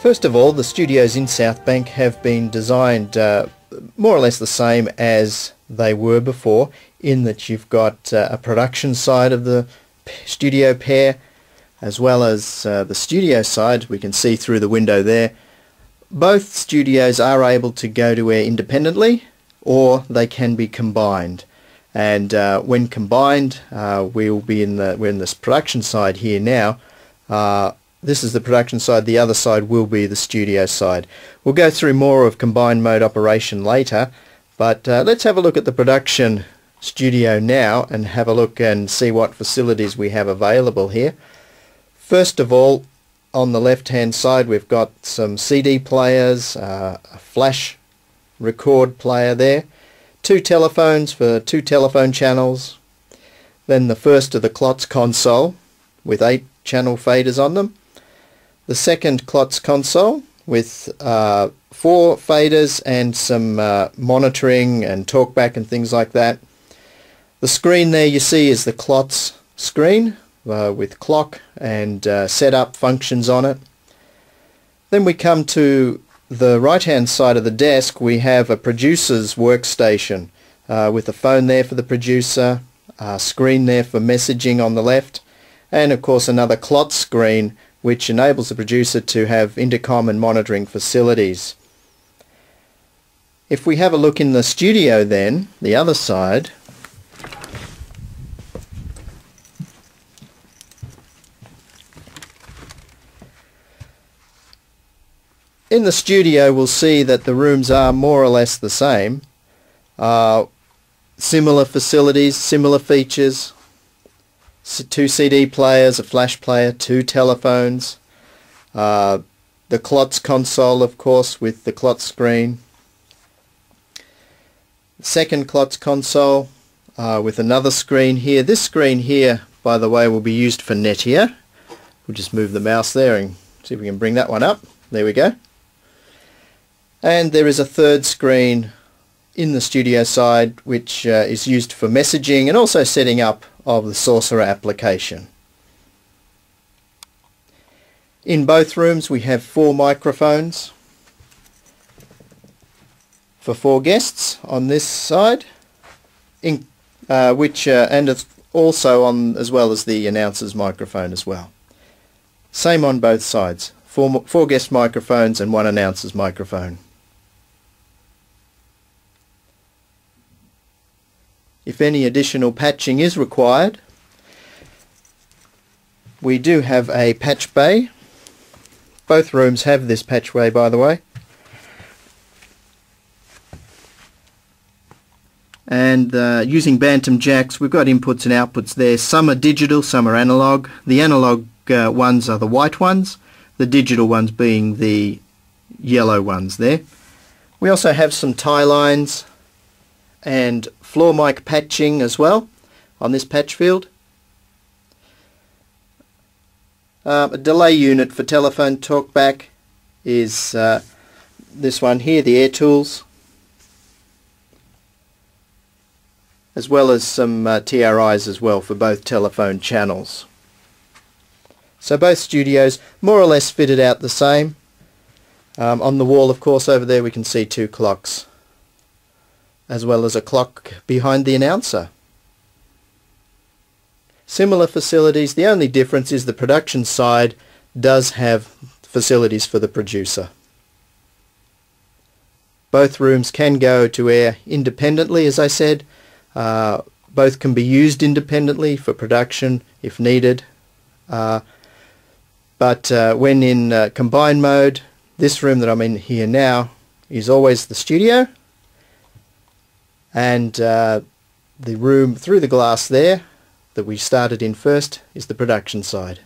First of all, the studios in South Bank have been designed more or less the same as they were before, in that you've got a production side of the studio pair as well as the studio side. We can see through the window there. Both studios are able to go to air independently, or they can be combined. And when combined, we're in this production side here now. This is the production side, the other side will be the studio side. We'll go through more of combined mode operation later, but let's have a look at the production studio now and have a look and see what facilities we have available here. First of all, on the left hand side we've got some CD players, a flash record player there, two telephones for two telephone channels, then the first of the Klotz console with 8 channel faders on them, the second Klotz console with 4 faders and some monitoring and talkback and things like that. The screen there you see is the Klotz screen with clock and setup functions on it. Then we come to the right hand side of the desk. We have a producer's workstation with a phone there for the producer, a screen there for messaging on the left, and of course another Klotz screen which enables the producer to have intercom and monitoring facilities. If we have a look in the studio then, the other side, in the studio we'll see that the rooms are more or less the same. Similar facilities, similar features. 2 CD players, a flash player, 2 telephones, the Klotz console of course with the Klotz screen, second Klotz console with another screen here. This screen here, by the way, will be used for Netgear. We'll just move the mouse there and see if we can bring that one up. There we go. And there is a third screen in the studio side which is used for messaging and also setting up of the Sorcerer application. In both rooms we have 4 microphones for 4 guests on this side, and it's also on as well as the announcer's microphone as well. Same on both sides. 4 guest microphones and 1 announcer's microphone. If any additional patching is required, we do have a patch bay. Both rooms have this patch bay, by the way. And using Bantam jacks, we've got inputs and outputs there. Some are digital, some are analog. The analog ones are the white ones, the digital ones being the yellow ones there. We also have some tie lines and floor mic patching as well on this patch field. A delay unit for telephone talkback is this one here, the Air Tools, as well as some TRIs as well for both telephone channels. So both studios more or less fitted out the same. On the wall of course over there we can see 2 clocks, as well as a clock behind the announcer. Similar facilities, the only difference is the production side does have facilities for the producer. Both rooms can go to air independently, as I said. Both can be used independently for production if needed. But when in combined mode, this room that I'm in here now is always the studio, and the room through the glass there that we started in first is the production side.